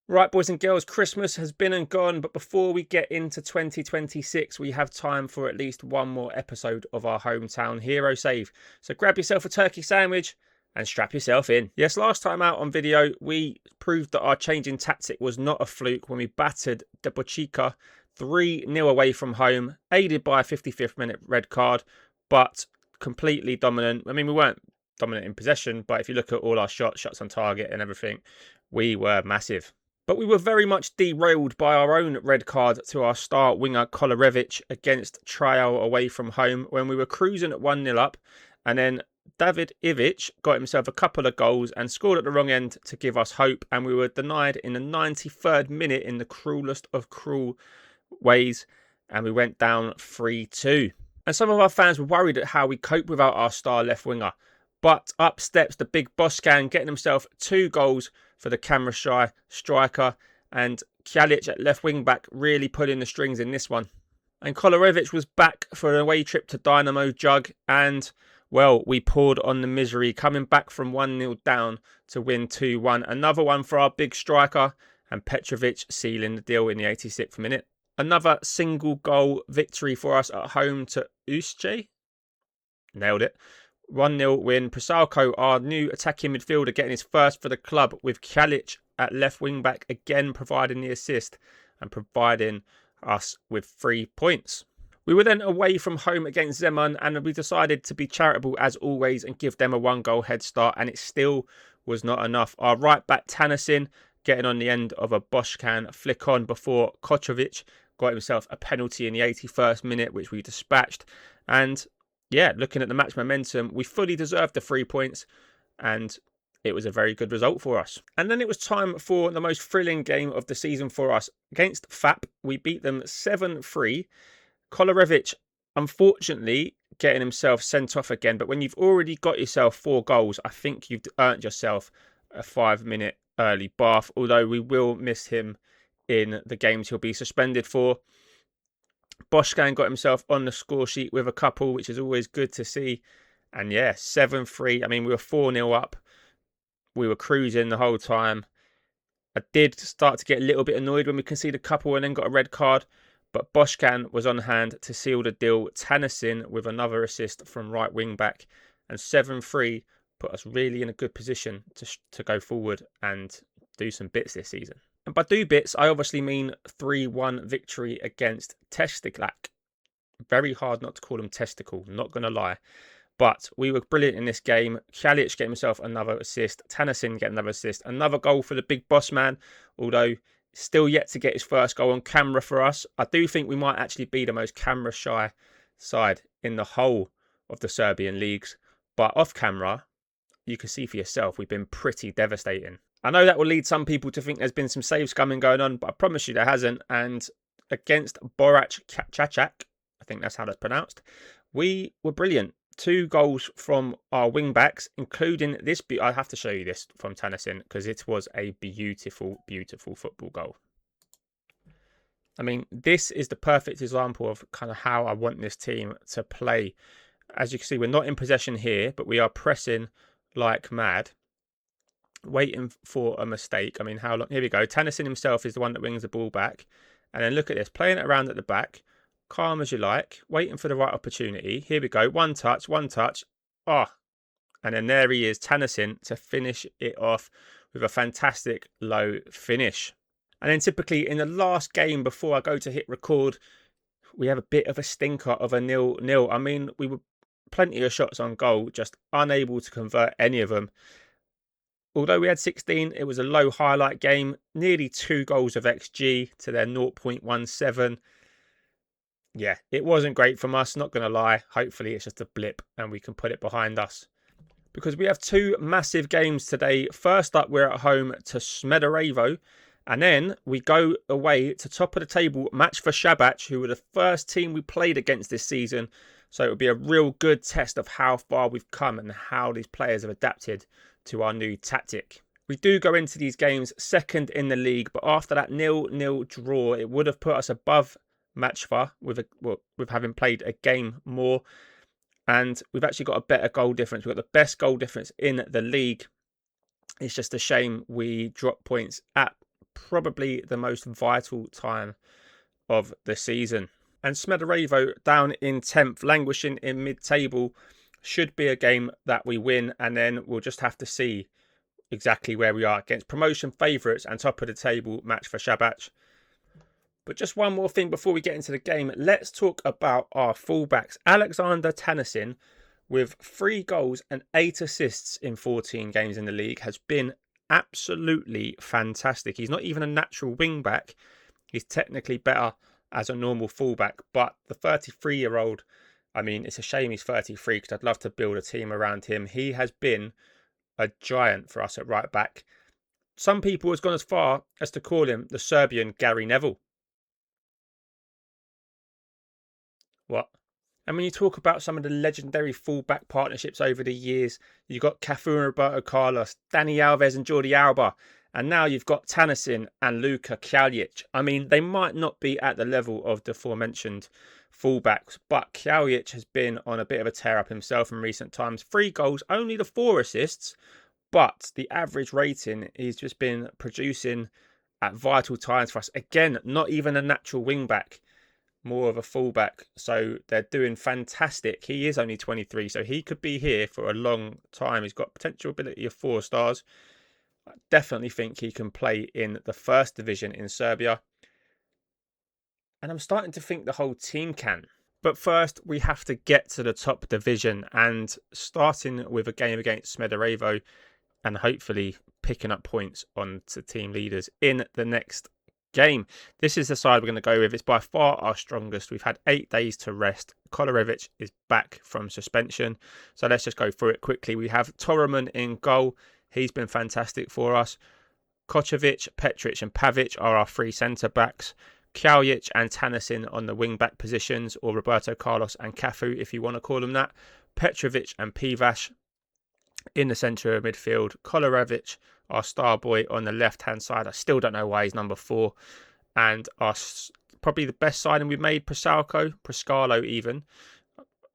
Right, boys and girls, Christmas has been and gone, but before we get into 2026, we have time for at least one more episode of our hometown hero save. So grab yourself a turkey sandwich and strap yourself in. Yes, last time out on video, we proved that our change in tactic was not a fluke when we battered the Bochica 3-0 away from home, aided by a 55th minute red card, but completely dominant. I mean, we weren't dominant in possession, but if you look at all our shots on target and everything, we were massive. But we were very much derailed by our own red card to our star winger Kolarevich against Trial away from home when we were cruising at 1-0 up, and then David Ivic got himself a couple of goals and scored at the wrong end to give us hope, and we were denied in the 93rd minute in the cruelest of cruel ways, and we went down 3-2. And some of our fans were worried at how we cope without our star left winger. But up steps the big Boscan, getting himself 2 goals for the camera shy striker, and Kjalic at left wing back really pulling the strings in this one. And Kolarevich was back for an away trip to Dynamo Jug, and well, we poured on the misery, coming back from 1-0 down to win 2-1. Another one for our big striker, and Petrovic sealing the deal in the 86th minute. Another single goal victory for us at home to Usce. Nailed it. 1-0 win. Prasalko, our new attacking midfielder, getting his first for the club, with Kjalic at left wing back again providing the assist and providing us with 3 points. We were then away from home against Zemun, and we decided to be charitable as always and give them a 1-goal head start, and it still was not enough. Our right back Tanasin getting on the end of a Boschkan flick on before Kotrovic got himself a penalty in the 81st minute, which we dispatched. And yeah, looking at the match momentum, we fully deserved the 3 points, and it was a very good result for us. And then it was time for the most thrilling game of the season for us. Against FAP, we beat them 7-3. Kolarevich, unfortunately, getting himself sent off again. But when you've already got yourself 4 goals, I think you've earned yourself a 5-minute early bath, although we will miss him in the games he'll be suspended for. Boschkan got himself on the score sheet with a couple, which is always good to see. And yeah, 7-3. I mean, we were 4-0 up. We were cruising the whole time. I did start to get a little bit annoyed when we conceded a couple and then got a red card. But Boschkan was on hand to seal the deal. Tanasin with another assist from right wing back. And 7-3 put us really in a good position to go forward and do some bits this season. And by do bits, I obviously mean 3-1 victory against Testiklak. Very hard not to call them Testicle, not going to lie. But we were brilliant in this game. Kjalic getting himself another assist. Tanasin getting another assist. Another goal for the big boss man, although still yet to get his first goal on camera for us. I do think we might actually be the most camera shy side in the whole of the Serbian leagues. But off camera, you can see for yourself, we've been pretty devastating. I know that will lead some people to think there's been some save scumming going on, but I promise you there hasn't. And against Borac Chachak, I think that's how that's pronounced, we were brilliant. 2 goals from our wing backs, including this. I have to show you this from Tanasin because it was a beautiful, beautiful football goal. I mean, this is the perfect example of kind of how I want this team to play. As you can see, we're not in possession here, but we are pressing like mad, waiting for a mistake. I mean, how long? Here we go. Tanasin himself is the one that wings the ball back. And then look at this, playing it around at the back, calm as you like, waiting for the right opportunity. Here we go. One touch. Oh, and then there he is, Tanasin, to finish it off with a fantastic low finish. And then typically in the last game before I go to hit record, we have a bit of a stinker of a 0-0. I mean, we were plenty of shots on goal, just unable to convert any of them. Although we had 16, it was a low highlight game. Nearly 2 goals of XG to their 0.17. Yeah, it wasn't great from us, not going to lie. Hopefully it's just a blip and we can put it behind us. Because we have 2 massive games today. First up, we're at home to Smederevo. And then we go away to top of the table, match for Shabac, who were the first team we played against this season. So it will be a real good test of how far we've come and how these players have adapted to our new tactic. We do go into these games second in the league, but after that 0-0 draw, it would have put us above Matchva with having played a game more. And we've actually got a better goal difference. We've got the best goal difference in the league. It's just a shame we dropped points at probably the most vital time of the season. And Smederevo down in 10th, languishing in mid-table, should be a game that we win, and then we'll just have to see exactly where we are against promotion favourites and top of the table match for Shabach. But just one more thing before we get into the game. Let's talk about our fullbacks. Alexander Tannesin, with 3 goals and 8 assists in 14 games in the league, has been absolutely fantastic. He's not even a natural wing-back. He's technically better as a normal fullback. But the 33-year-old, I mean, it's a shame he's 33 because I'd love to build a team around him. He has been a giant for us at right back. Some people has gone as far as to call him the Serbian Gary Neville. What? And when you talk about some of the legendary fullback partnerships over the years, you've got Cafu and Roberto Carlos, Dani Alves and Jordi Alba, and now you've got Tannesin and Luka Kjaljic. I mean, they might not be at the level of the aforementioned fullbacks, but Kjaljic has been on a bit of a tear up himself in recent times. 3 goals, only the 4 assists, but the average rating he's just been producing at vital times for us. Again, not even a natural wing-back, more of a fullback. So they're doing fantastic. He is only 23, so he could be here for a long time. He's got potential ability of 4 stars. I definitely think he can play in the first division in Serbia. And I'm starting to think the whole team can. But first, we have to get to the top division, and starting with a game against Smederevo and hopefully picking up points on to team leaders in the next game. This is the side we're going to go with. It's by far our strongest. We've had 8 days to rest. Kolarevic is back from suspension. So let's just go through it quickly. We have Toraman in goal. He's been fantastic for us. Kocevic, Petric and Pavic are our 3 centre-backs. Kjaljic and Tannesin on the wing-back positions, or Roberto Carlos and Cafu, if you want to call them that. Petrovic and Pivash in the centre of midfield. Kolarevic, our star boy, on the left-hand side. I still don't know why he's number 4. And our probably the best signing we've made, Prescalo even.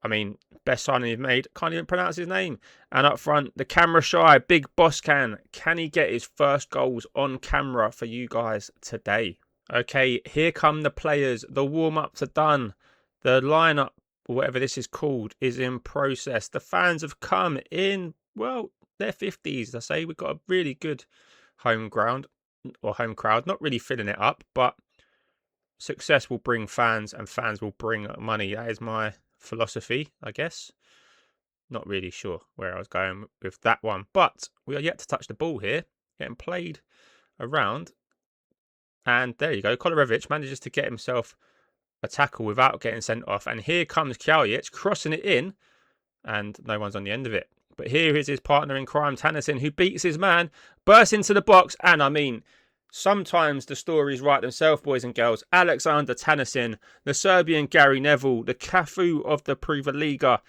I mean, best signing we've made. Can't even pronounce his name. And up front, the camera shy, Big Boss Can he get his first goals on camera for you guys today? Okay, here come the players. The warm-ups are done. The lineup, or whatever this is called, is in process. The fans have come in, well, their 50s, I say. We've got a really good home crowd. Not really filling it up, but success will bring fans and fans will bring money. That is my philosophy, I guess. Not really sure where I was going with that one, but we are yet to touch the ball here. Getting played around. And there you go. Kolarevic manages to get himself a tackle without getting sent off. And here comes Kjaljic crossing it in. And no one's on the end of it. But here is his partner in crime, Tannesin, who beats his man, bursts into the box. And I mean, sometimes the stories write themselves, boys and girls. Alexander Tannesin, the Serbian Gary Neville, the Cafu of the Prva Liga.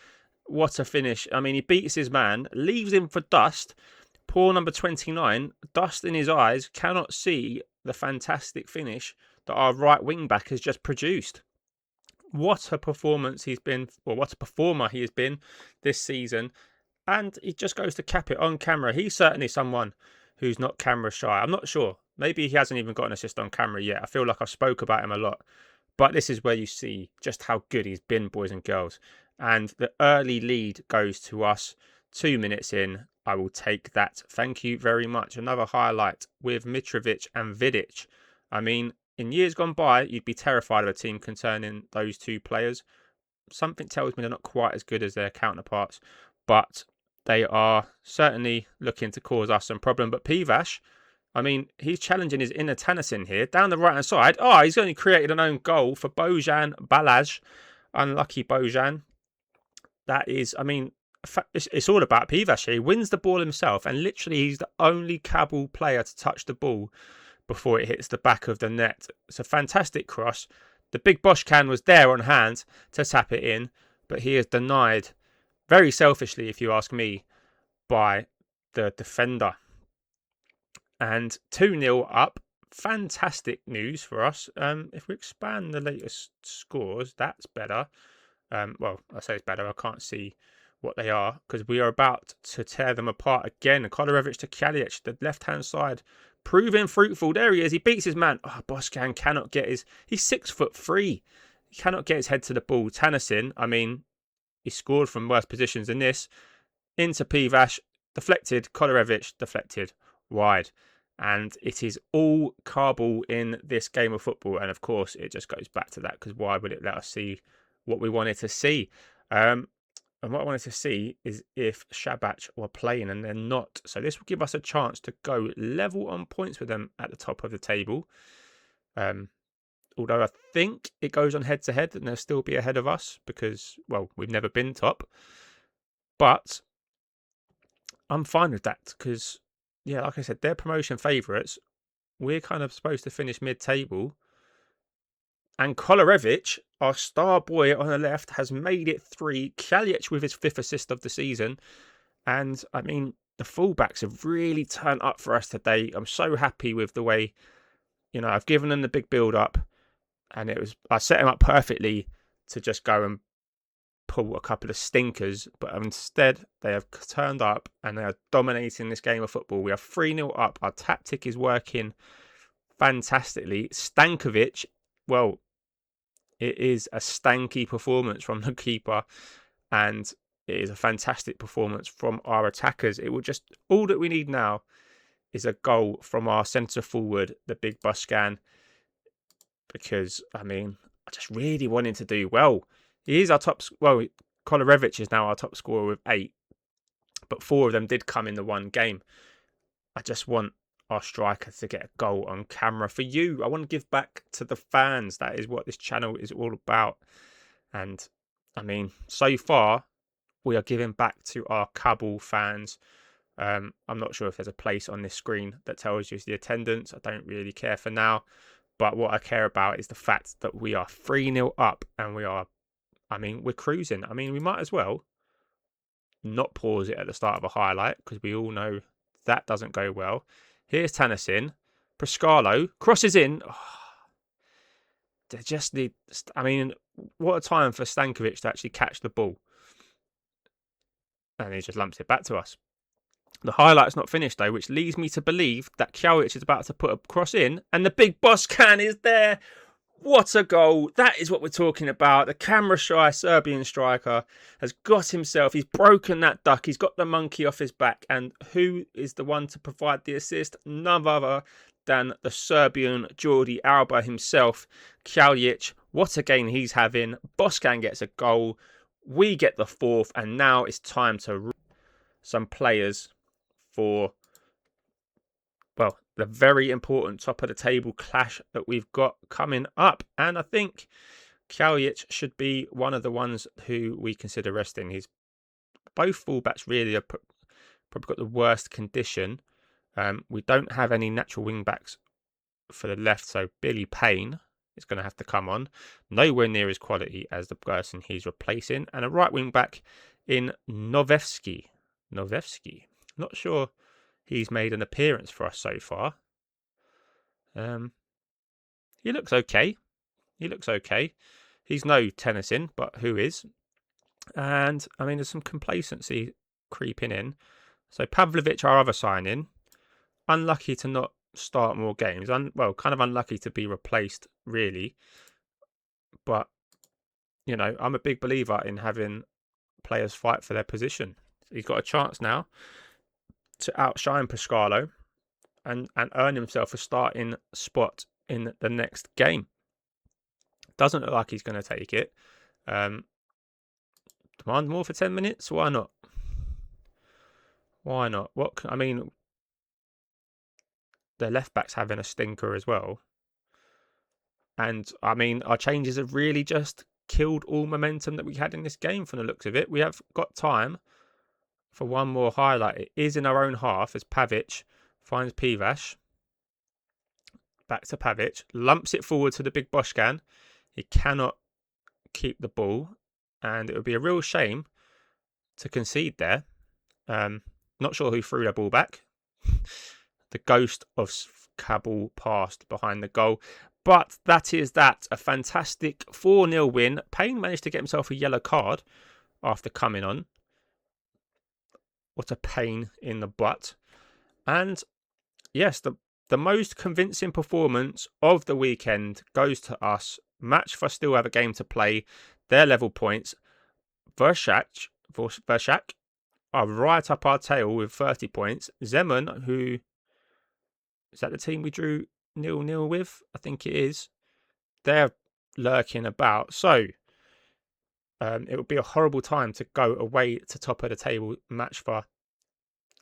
What a finish. I mean, he beats his man, leaves him for dust. Poor number 29, dust in his eyes, cannot see the fantastic finish that our right wing back has just produced. What a performance he's been, or what a performer he has been this season. And he just goes to cap it on camera. He's certainly someone who's not camera shy. I'm not sure. Maybe he hasn't even got an assist on camera yet. I feel like I've spoke about him a lot. But this is where you see just how good he's been, boys and girls. And the early lead goes to us 2 minutes in. I will take that. Thank you very much. Another highlight with Mitrovic and Vidic. I mean, in years gone by, you'd be terrified of a team concerning those 2 players. Something tells me they're not quite as good as their counterparts, but they are certainly looking to cause us some problem. But Pivash, I mean, he's challenging his inner Tannesin here down the right-hand side. Oh, he's only created an own goal for Bojan Balaj. Unlucky Bojan. That is, I mean, it's all about Pivash. He wins the ball himself, and literally he's the only Kabel player to touch the ball before it hits the back of the net. It's a fantastic cross. The big Boschkan was there on hand to tap it in, but he is denied, very selfishly if you ask me, by the defender. And 2-0 up. Fantastic news for us. If we expand the latest scores, that's better. Well, I say it's better. I can't see what they are because we are about to tear them apart again. Kolarevic to Kjaljic, the left-hand side proving fruitful. There he is. He beats his man. Oh, Boscan cannot get his... He's 6'3". He cannot get his head to the ball. Tannerson, I mean, he scored from worse positions than this. Into Pivash, deflected. Kolarevich, deflected. Wide. And it is all Kabel in this game of football. And of course, it just goes back to that, because why would it let us see what we wanted to see? And what I wanted to see is if Shabach were playing, and they're not. So this will give us a chance to go level on points with them at the top of the table. Although I think it goes on head-to-head and they'll still be ahead of us because, well, we've never been top. But I'm fine with that because, yeah, like I said, they're promotion favourites. We're kind of supposed to finish mid-table. And Kolarevich, our star boy on the left, has made it 3. Kaljic with his 5th assist of the season. And, I mean, the fullbacks have really turned up for us today. I'm so happy with the way, you know, I've given them the big build-up. And I set him up perfectly to just go and pull a couple of stinkers. But instead, they have turned up and they are dominating this game of football. We are 3-0 up. Our tactic is working fantastically. Stankovic, well, it is a stanky performance from the keeper. And it is a fantastic performance from our attackers. It will just, all that we need now is a goal from our centre forward, the big Buscan. Because, I mean, I just really want him to do well. He is our top... Well, Kolarevich is now our top scorer with 8. But 4 of them did come in the one game. I just want our striker to get a goal on camera for you. I want to give back to the fans. That is what this channel is all about. And, I mean, so far, we are giving back to our Kabel fans. I'm not sure if there's a place on this screen that tells you the attendance. I don't really care for now. But what I care about is the fact that we are 3-0 up and we are, I mean, we're cruising. I mean, we might as well not pause it at the start of a highlight because we all know that doesn't go well. Here's Tannerson. Prescalo crosses in. Oh, they just need, I mean, what a time for Stankovic to actually catch the ball. And he just lumps it back to us. The highlight's not finished, though, which leads me to believe that Kaljic is about to put a cross in, and the big Boscan is there. What a goal. That is what we're talking about. The camera-shy Serbian striker has got himself, he's broken that duck, he's got the monkey off his back, and who is the one to provide the assist? None other than the Serbian Jordi Alba himself, Kaljic. What a game he's having. Boscan gets a goal, we get the 4th, and now it's time to some players for, well, the very important top of the table clash that we've got coming up. And I think Kaljic should be one of the ones who we consider resting. He's both fullbacks really have probably got the worst condition. We don't have any natural wing backs for the left, so Billy Payne is going to have to come on. Nowhere near his quality as the person he's replacing. And a right wing back in Novevsky. Not sure he's made an appearance for us so far. He looks okay. He's no Tennyson, but who is? And, I mean, there's some complacency creeping in. So Pavlovic, our other signing, unlucky to not start more games. Well, kind of unlucky to be replaced, really. But, you know, I'm a big believer in having players fight for their position. He's got a chance now to outshine Pascalo and earn himself a starting spot in the next game. Doesn't look like he's going to take it. Demand more for 10 minutes? Why not? I mean, their left back's having a stinker as well. And, I mean, our changes have really just killed all momentum that we had in this game from the looks of it. We have got time for one more highlight. It is in our own half as Pavic finds Pivash. Back to Pavic. Lumps it forward to the big Boscan. He cannot keep the ball. And it would be a real shame to concede there. Not sure who threw the ball back. The ghost of Kabel passed behind the goal. But that is that. A fantastic 4-0 win. Payne managed to get himself a yellow card after coming on. What a pain in the butt. And yes, the most convincing performance of the weekend goes to us. Matchfa still have a game to play. Their level points. Vershak are right up our tail with 30 points. Zemun, who is that the team we drew 0-0 with? I think it is. They're lurking about. So it would be a horrible time to go away to top of the table Matchfa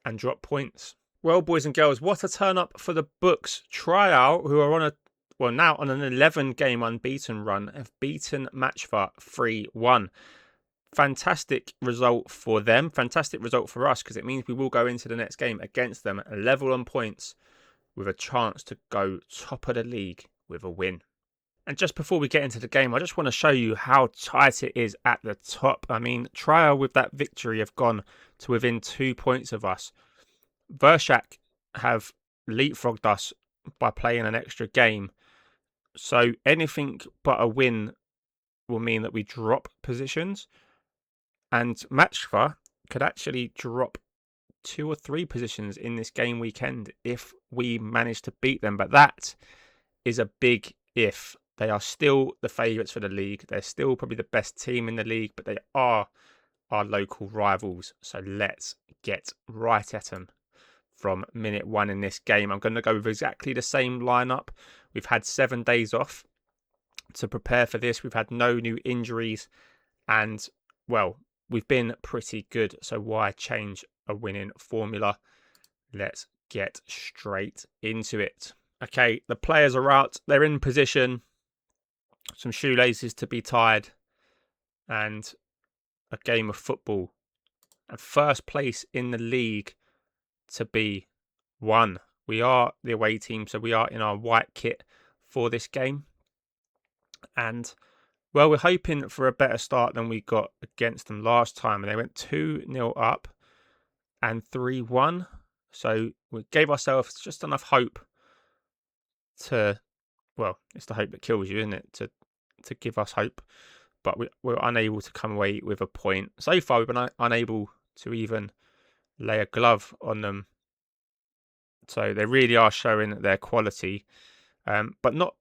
and drop points. Well, boys and girls, what a turn up for the books. Tryout, who are now on an 11 game unbeaten run, have beaten Matchfa 3-1. Fantastic result for them. Fantastic result for us, because it means we will go into the next game against them level on points with a chance to go top of the league with a win. And just before we get into the game, I just want to show you how tight it is at the top. I mean, Trial with that victory have gone to within 2 points of us. Vershak have leapfrogged us by playing an extra game. So anything but a win will mean that we drop positions. And Matchfa could actually drop 2 or 3 positions in this game weekend if we manage to beat them. But that is a big if. They are still the favourites for the league. They're still probably the best team in the league, but they are our local rivals. So let's get right at them from minute 1 in this game. I'm going to go with exactly the same lineup. We've had 7 days off to prepare for this. We've had no new injuries and, well, we've been pretty good. So why change a winning formula? Let's get straight into it. Okay, the players are out. They're in position. Some shoelaces to be tied. And a game of football. And first place in the league to be won. We are the away team, so we are in our white kit for this game. And, well, we're hoping for a better start than we got against them last time. And they went 2-0 up and 3-1. So we gave ourselves just enough hope to, well, it's the hope that kills you, isn't it? To give us hope. But we're unable to come away with a point. So far, we've been unable to even lay a glove on them. So they really are showing their quality, but not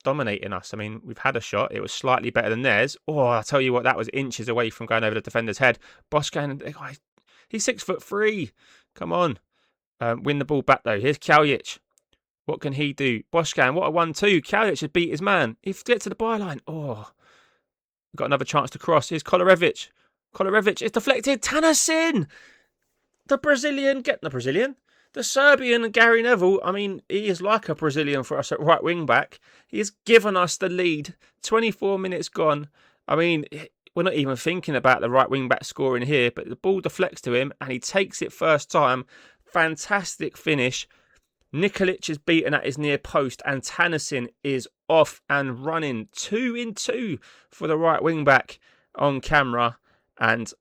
dominating us. I mean, we've had a shot. It was slightly better than theirs. Oh, I'll tell you what, that was inches away from going over the defender's head. Boscan, he's 6'3". Come on. Win the ball back, though. Here's Kaljic. What can he do? Boscan, what a 1-2. Kaljic has beat his man. He gets to the byline. Oh, we've got another chance to cross. Here's Kolarevich. Kolarevich is deflected. Tanasin! The Serbian Gary Neville, I mean, he is like a Brazilian for us at right wing back. He has given us the lead. 24 minutes gone. I mean, we're not even thinking about the right wing back scoring here, but the ball deflects to him and he takes it first time. Fantastic finish. Nikolic is beaten at his near post and Tanasin is off and running. 2-2 for the right wing back on camera. And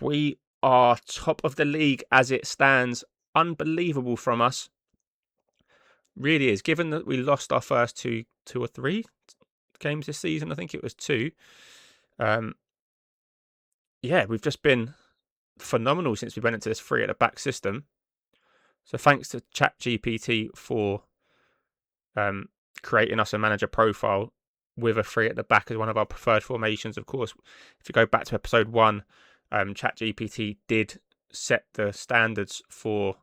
we are top of the league as it stands. Unbelievable from us. Really is. Given that we lost our first two or three games this season, I think it was 2. Yeah, we've just been phenomenal since we went into this 3 at the back system. So thanks to ChatGPT for creating us a manager profile with a 3 at the back as one of our preferred formations. Of course, if you go back to episode 1, ChatGPT did set the standards for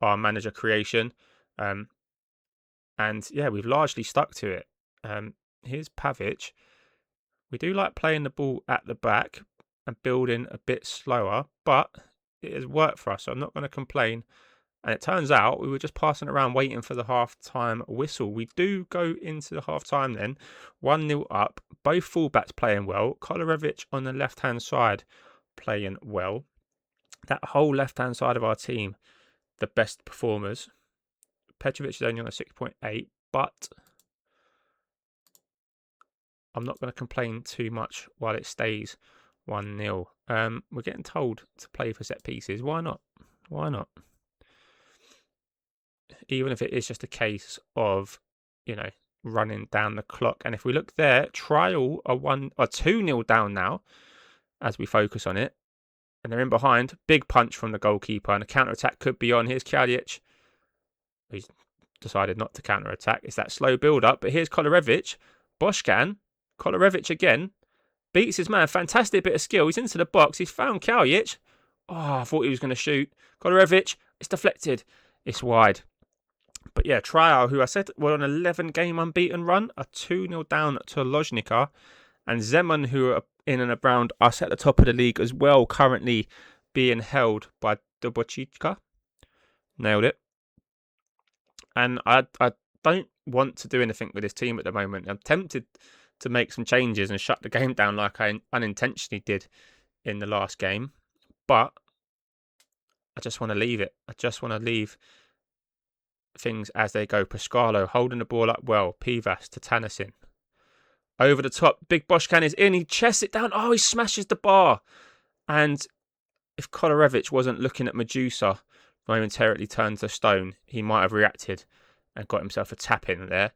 our manager creation. And yeah, we've largely stuck to it. Here's Pavic. We do like playing the ball at the back and building a bit slower, but it has worked for us, so I'm not going to complain. And it turns out we were just passing around waiting for the half-time whistle. We do go into the half-time then, 1-0 up, both fullbacks playing well. Kolarevich on the left-hand side playing well. That whole left-hand side of our team, the best performers. Petrovic is only on a 6.8, but I'm not going to complain too much while it stays 1-0. We're getting told to play for set pieces. Why not? Why not? Even if it is just a case of, running down the clock. And if we look there, Trial are 2-0 down now as we focus on it. And they're in behind. Big punch from the goalkeeper. And a counter-attack could be on. Here's Kaljic. He's decided not to counter-attack. It's that slow build-up. But here's Kolarevich. Boschkan. Kolarevich again. Beats his man. Fantastic bit of skill. He's into the box. He's found Kaljic. Oh, I thought he was going to shoot. Kolarevich. It's deflected. It's wide. But yeah, Trial, who I said were on an 11-game unbeaten run, are 2-0 down to Loznica. And Zemun, who are in and around us at the top of the league as well, currently being held by Dubocica. Nailed it. And I don't want to do anything with this team at the moment. I'm tempted to make some changes and shut the game down like I unintentionally did in the last game. But I just want to leave it. I just want to leave things as they go. Pascalo holding the ball up well. Pivas to Tanasin. Over the top. Big Boschkan is in. He chests it down. Oh, he smashes the bar. And if Kolarevich wasn't looking at Medusa momentarily turned to stone, he might have reacted and got himself a tap in there.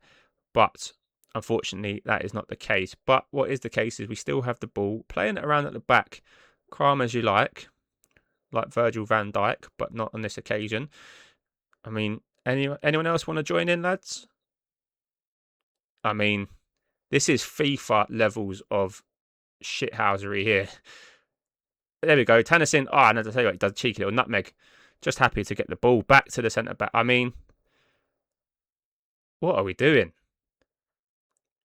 But unfortunately, that is not the case. But what is the case is we still have the ball, playing it around at the back, calm as you like Virgil van Dijk, but not on this occasion. I mean, anyone else want to join in, lads? I mean, this is FIFA levels of shithousery here. There we go. Tanasin. Oh, and I'll tell you what, he does a cheeky little nutmeg. Just happy to get the ball back to the centre-back. I mean, what are we doing?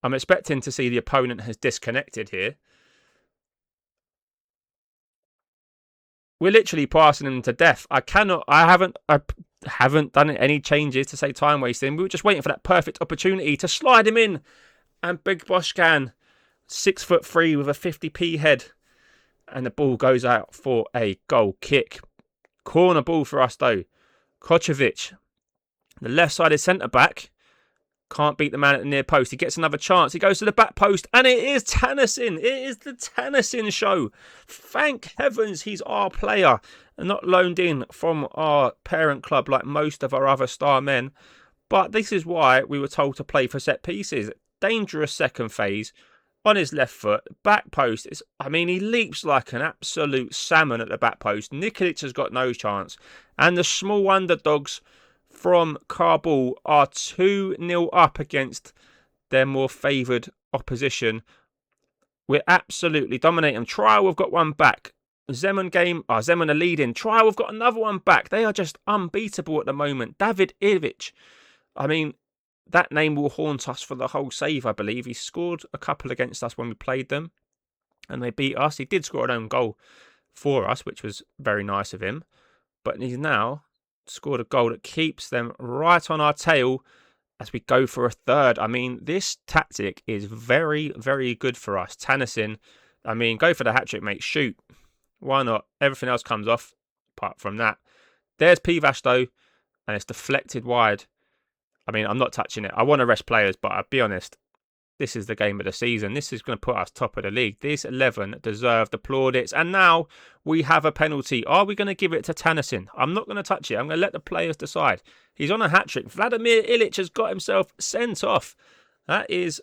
I'm expecting to see the opponent has disconnected here. We're literally passing them to death. I haven't done any changes to say time wasting. We were just waiting for that perfect opportunity to slide him in. And Big Boschkan, 6'3" with a 50p head. And the ball goes out for a goal kick. Corner ball for us though. Kocevic, the left-sided centre-back, can't beat the man at the near post. He gets another chance. He goes to the back post, and it is Tanasin. It is the Tanasin show. Thank heavens he's our player and not loaned in from our parent club like most of our other star men. But this is why we were told to play for set pieces. Dangerous second phase. On his left foot, back post. He leaps like an absolute salmon at the back post. Nikolic has got no chance. And the small underdogs from Kabel are 2-0 up against their more favoured opposition. We're absolutely dominating. Trial, we've got one back. Zemun are leading. Trial, we've got another one back. They are just unbeatable at the moment. David Ivic. That name will haunt us for the whole save, I believe. He scored a couple against us when we played them, and they beat us. He did score an own goal for us, which was very nice of him. But he's now scored a goal that keeps them right on our tail as we go for a third. This tactic is very, very good for us. Tanasin, go for the hat-trick, mate. Shoot. Why not? Everything else comes off apart from that. There's Pivas, though, and it's deflected wide. I'm not touching it. I want to rest players, but I'll be honest, this is the game of the season. This is going to put us top of the league. These 11 deserve the plaudits. And now we have a penalty. Are we going to give it to Tanasin? I'm not going to touch it. I'm going to let the players decide. He's on a hat-trick. Vladimir Ilic has got himself sent off. That is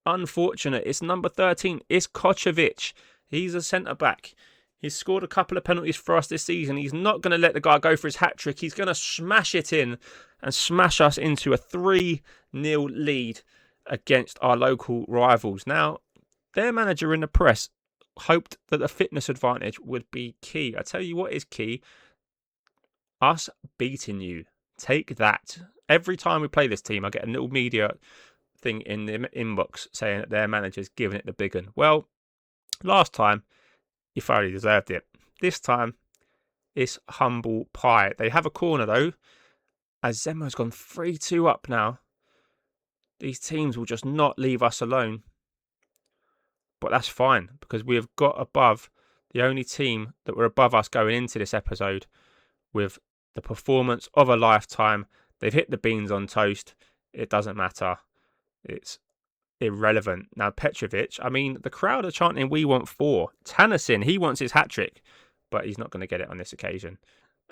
unfortunate. It's number 13. It's Kocevic. He's a centre-back. He's scored a couple of penalties for us this season. He's not going to let the guy go for his hat-trick. He's going to smash it in and smash us into a 3-0 lead against our local rivals. Now, their manager in the press hoped that the fitness advantage would be key. I tell you what is key. Us beating you. Take that. Every time we play this team, I get a little media thing in the inbox saying that their manager's giving it the big one. Well, last time, you thoroughly deserved it. This time, it's humble pie. They have a corner, though, as Zemo's gone 3-2 up now. These teams will just not leave us alone. But that's fine, because we have got above the only team that were above us going into this episode with the performance of a lifetime. They've hit the beans on toast. It doesn't matter. It's irrelevant. Now, Petrovic, the crowd are chanting, we want 4. Tanasin, he wants his hat-trick, but he's not going to get it on this occasion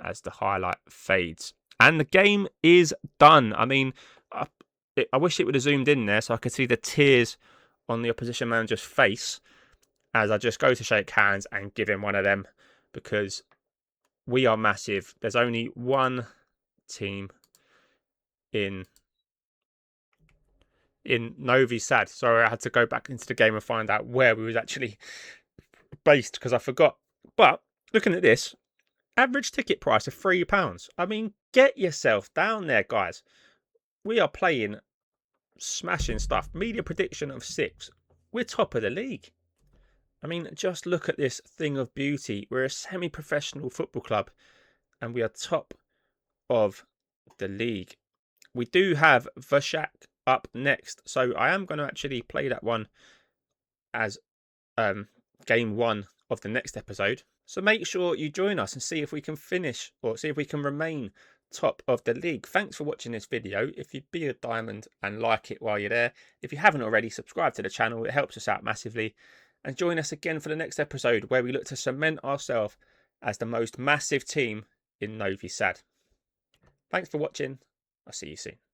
as the highlight fades. And the game is done. I wish it would have zoomed in there so I could see the tears on the opposition manager's face as I just go to shake hands and give him one of them, because we are massive. There's only one team in in Novi Sad. Sorry, I had to go back into the game and find out where we was actually based because I forgot. But looking at this, average ticket price of £3. I mean, get yourself down there, guys. We are playing smashing stuff. Media prediction of 6. We're top of the league. I mean, just look at this thing of beauty. We're a semi-professional football club and we are top of the league. We do have Vashak up next, so I am going to actually play that one as game 1 of the next episode. So make sure you join us and see if we can finish or see if we can remain top of the league. Thanks for watching this video. If you'd be a diamond and like it while you're there, if you haven't already, subscribe to the channel. It helps us out massively. And join us again for the next episode where we look to cement ourselves as the most massive team in Novi Sad. Thanks for watching. I'll see you soon.